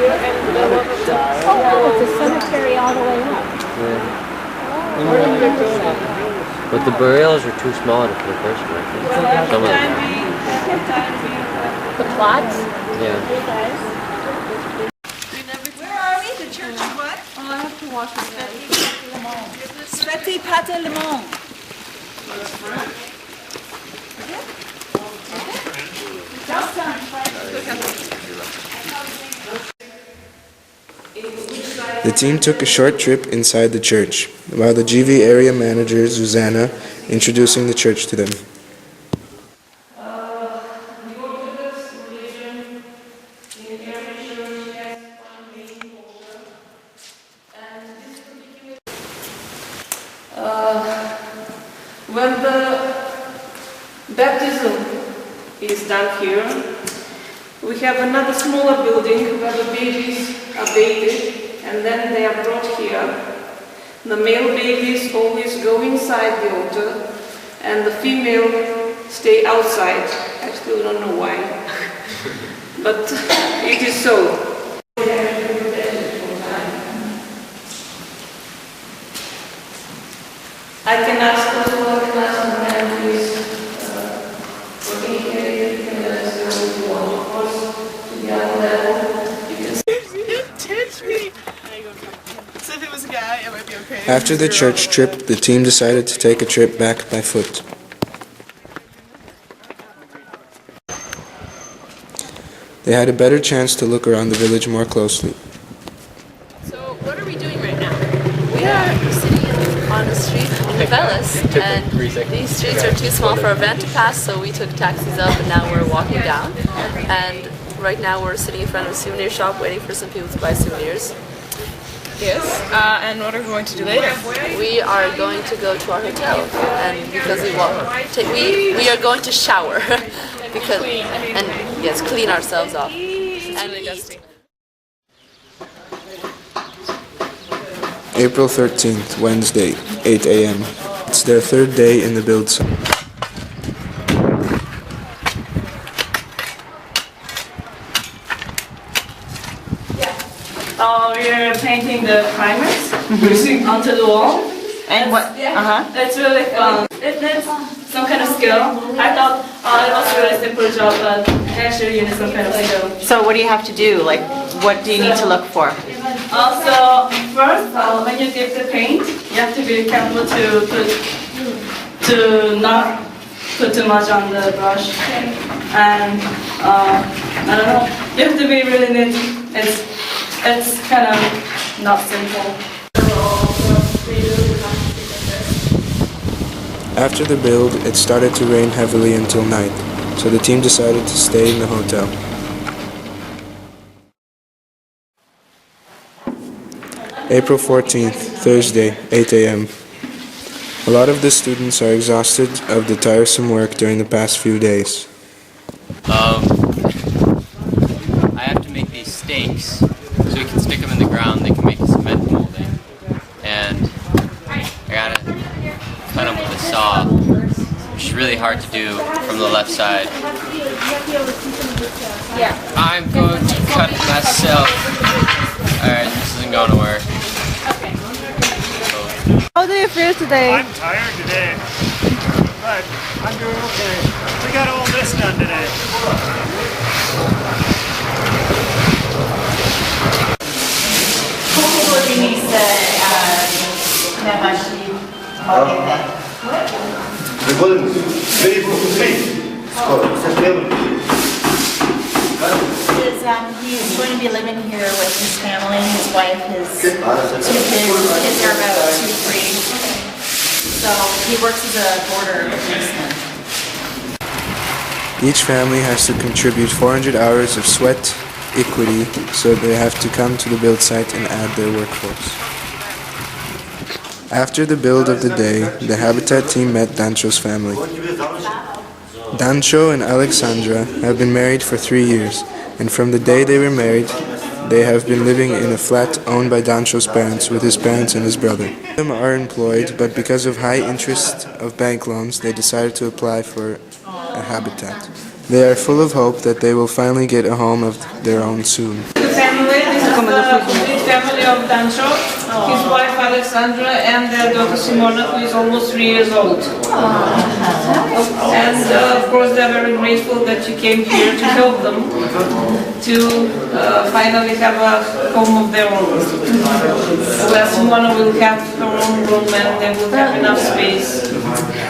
Oh, it's a cemetery all the way up. But the burials are too small to put a person, I think. Some of them. The plots? Yeah. Where are we? The church of what? Oh, I have to watch it. Sveti Pater Le Monde. The team took a short trip inside the church, while the GV area manager, Zuzana, introducing the church to them. When the baptism is done here, we have another smaller building where the babies are bathed and then they are brought here. The male babies always go inside the altar and the female stay outside. I still don't know why, but it is so. I can ask the man who is working here, you can let us know if you want to course to the other level. You can Touch me. So if it was a guy, it might be okay. After the church trip, the team decided to take a trip back by foot. They had a better chance to look around the village more closely. So what are we doing right now? We are sitting on the street in Veles, and these streets are too small for a van to pass, so we took taxis up and now we're walking down. And right now we're sitting in front of a souvenir shop waiting for some people to buy souvenirs. Yes. And what are we going to do later? We are going to go to our hotel, and because we are going to shower because and yes, clean ourselves off and eat. April 13th, Wednesday, 8 a.m. It's their third day in the build site. We're painting the primers using onto the wall. And what? It's really fun. It's some kind of skill. I thought it was a really simple job, but actually you need some kind of skill. So what do you have to do? Like, what do you need to look for? Also, first, when you dip the paint, you have to be careful to not put too much on the brush. And I don't know, you have to be really neat. It's kind of not simple. After the build, it started to rain heavily until night, so the team decided to stay in the hotel. April 14th, Thursday, 8 a.m. A lot of the students are exhausted of the tiresome work during the past few days. I have to make these stakes so we can stick them in the ground. They can make a cement molding, and I gotta cut them with a saw, which is really hard to do from the left side. I'm going to cut myself. Alright, this isn't going to work. How do you feel today? I'm tired today, but I'm doing okay. We got all this done today. He's going to be living here with his family, his wife, his two kids. Kids are about 2, 3. So he works as a border policeman. Each family has to contribute 400 hours of sweat equity, so they have to come to the build site and add their workforce. After the build of the day, the Habitat team met Dancho's family. Dancho and Alexandra have been married for 3 years, and from the day they were married, they have been living in a flat owned by Dancho's parents with his parents and his brother. Both of them are employed, but because of high interest of bank loans, they decided to apply for a habitat. They are full of hope that they will finally get a home of their own soon. family. This is the complete family of Dancho. His wife Alexandra and their daughter Simona, who is almost 3 years old. And of course they are very grateful that you came here to help them to finally have a home of their own. Where Simona will have her own room and they will have enough space.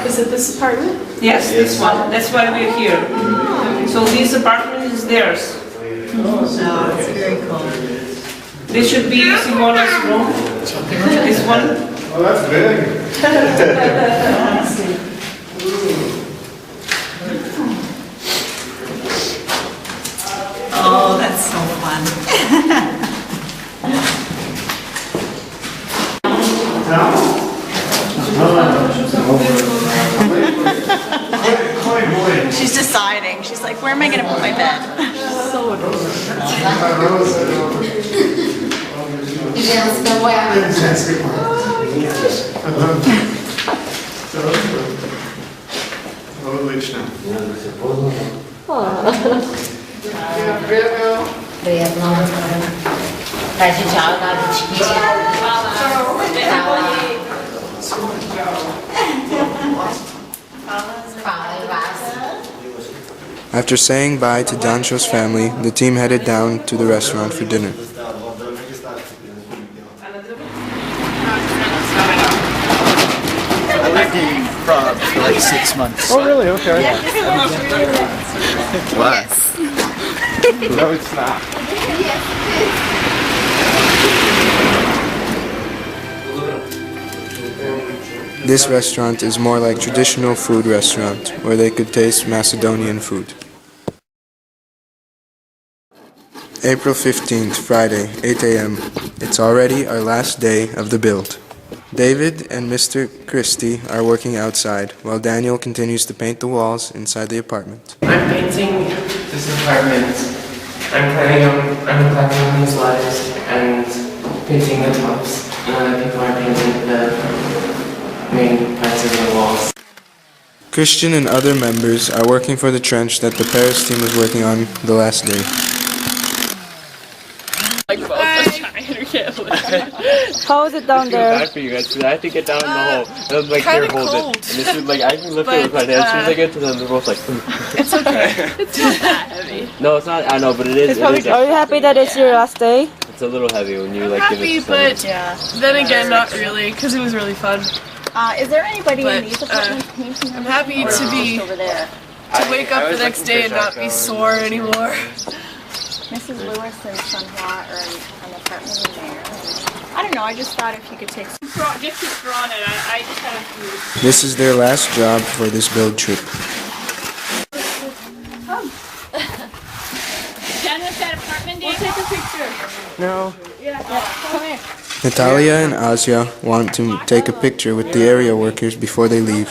Is it this apartment? Yes, this one. That's why we're here. So this apartment is theirs. Oh, that's very cool. This should be Simona's room. This one. Oh, that's big. Oh, that's so fun. She's deciding. She's like, where am I going to put my bed? So After saying bye to Dancho's family, the team headed down to the restaurant for dinner. I lived in Prague for like 6 months. Oh, really? Okay. What? No, it's not. This restaurant is more like traditional food restaurant, where they could taste Macedonian food. April 15th, Friday, 8 a.m. It's already our last day of the build. David and Mr. Christie are working outside, while Daniel continues to paint the walls inside the apartment. I'm painting this apartment. I'm planning on these letters and painting the tops. And other people are painting the main parts of the walls. Christian and other members are working for the trench that the Paris team was working on the last day. How is it down there? Bad for you guys because I have to get down in the hole. And I'm like, here, hold cold. it. And this is like, I can lift it with my hands. As soon as I get to them, they're both like, It's okay. It's not that heavy. no, it's not. I know, but it is. It is Are you happy that it's your last day? it's a little heavy when you like give it Happy, to but then again, not really, because it was really fun. Is there anybody But, in these apartments painting? I'm happy to be over there. to wake up the next day and not be sore anymore. Mrs. Lewis and Son Hua are in an apartment in there. I don't know. I just thought if you could take some. Just keep drawing it. I just had a few. This is their last job for this build trip. Done with that apartment, Dave? We'll take a picture. No. Come here. Natalia and Asya want to take a picture with the area workers before they leave.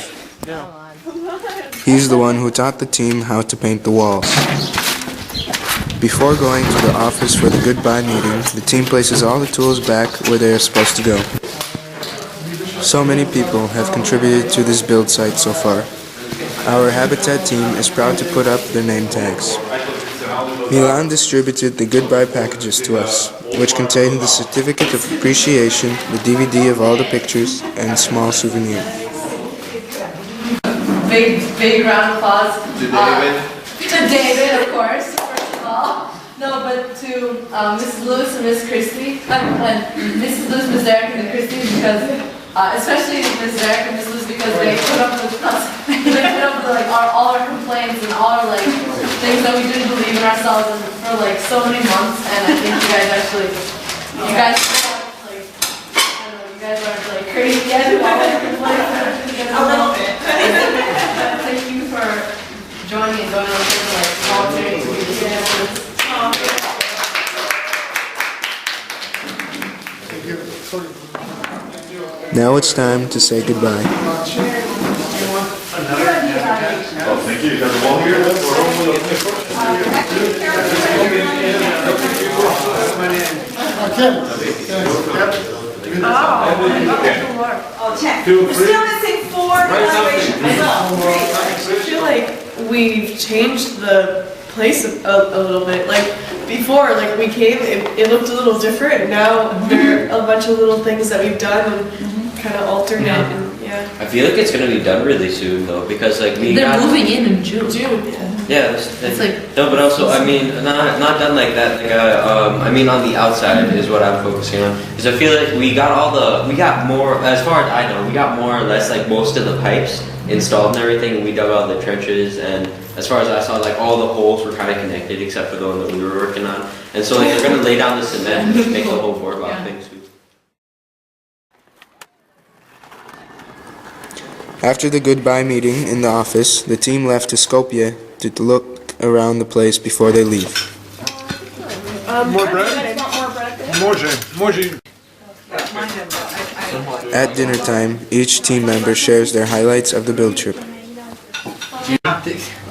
He's the one who taught the team how to paint the walls. Before going to the office for the goodbye meeting, the team places all the tools back where they are supposed to go. So many people have contributed to this build site so far. Our Habitat team is proud to put up their name tags. Milan distributed the goodbye packages to us, which contained the certificate of appreciation, the DVD of all the pictures, and small souvenir. Big round of applause. To David. To David, of course, first of all. No, but to Mrs. Lewis and Miss Christie, and Mrs. Lewis, Miss Derek, and the Christies, because especially Miss Derek and Miss Lewis, because they put up with us. They put up with like all our complaints and all our like things that we didn't believe in ourselves, and for like so many months. And I think you guys actually, you guys like, I don't know, you guys aren't like crazy yet. A little bit. Thank you for joining and going on this like volunteering to do this. Now it's time to say goodbye. Oh, thank you. You got the wall here? We're still missing 4 evaluations. I feel like we've changed the place a little bit. Like before, like we came, it looked a little different, and now there are a bunch of little things that we've done and kind of alternate. Yeah. And, yeah. I feel like it's gonna be done really soon though, because like They're moving in June. Yeah, It's like no, but also I mean not done like that. Like I mean on the outside is what I'm focusing on. Because I feel like we got more, as far as I know, we got more or less like most of the pipes installed and everything. We dug out the trenches, and as far as I saw, like all the holes were kind of connected except for the one that we were working on. And so like they're gonna lay down the cement and make the whole boardwalk thing too. After the goodbye meeting in the office, the team left to Skopje to look around the place before they leave. More bread? More. At dinner time, each team member shares their highlights of the build trip.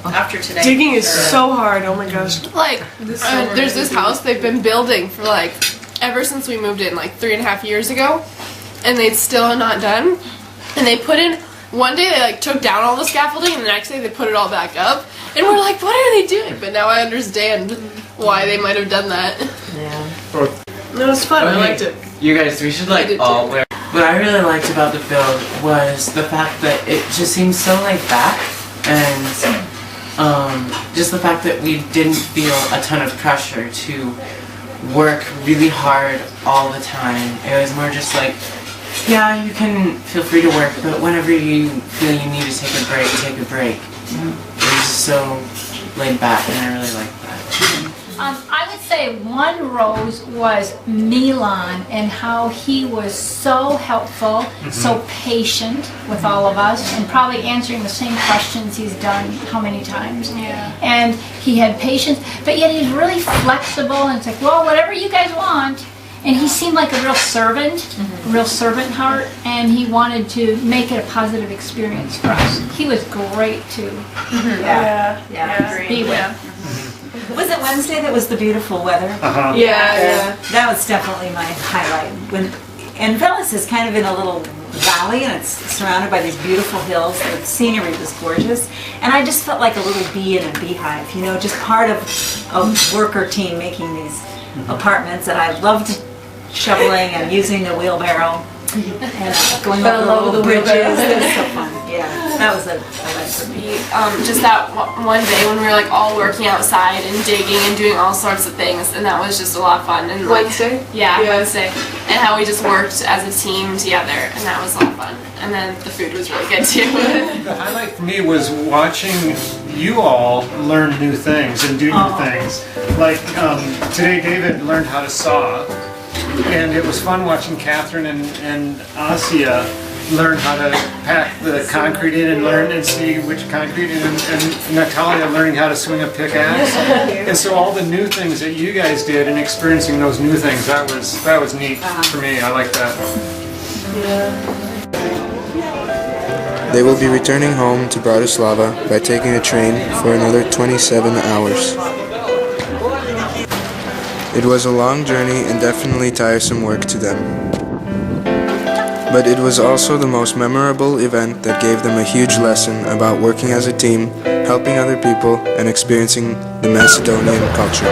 After today. Digging is so hard, oh my gosh. Like, there's this house they've been building for like, ever since we moved in, like 3.5 years ago, and they'd still not done. And they put in, one day they like took down all the scaffolding, and the next day they put it all back up. And we're like, what are they doing? But now I understand why they might have done that. Yeah. It was fun, I liked it. You guys, we should like all wear. What I really liked about the build was the fact that it just seemed so laid back, and just the fact that we didn't feel a ton of pressure to work really hard all the time. It was more just like, yeah, you can feel free to work, but whenever you feel you need to take a break, take a break. It was just so laid back, and I really liked that. I would say one rose was Milan and how he was so helpful, so patient with all of us, and probably answering the same questions he's done how many times. Yeah. And he had patience, but yet he's really flexible, and it's like, well, whatever you guys want. And he seemed like a real servant, a real servant heart, and he wanted to make it a positive experience for us. He was great to be with. Was it Wednesday that was the beautiful weather? Yeah. That was definitely my highlight. And Veles is kind of in a little valley, and it's surrounded by these beautiful hills. The scenery was gorgeous, and I just felt like a little bee in a beehive, you know, just part of a worker team making these apartments. And I loved shoveling and using the wheelbarrow and going over the little bridges. It was so fun. Yeah, that was a highlight for me. Just that one day when we were like all working outside and digging and doing all sorts of things, and that was just a lot of fun. And like, Wednesday? Yeah, Wednesday. And how we just worked as a team together, and that was a lot of fun. And then the food was really good too. The highlight for me was watching you all learn new things and do new things. Like today David learned how to saw, and it was fun watching Catherine and Asia learn how to pack the concrete in and learn and see which concrete and Natalia learning how to swing a pickaxe. And so all the new things that you guys did and experiencing those new things, that was neat for me. I like that. They will be returning home to Bratislava by taking a train for another 27 hours. It was a long journey and definitely tiresome work to them. But it was also the most memorable event that gave them a huge lesson about working as a team, helping other people, and experiencing the Macedonian culture.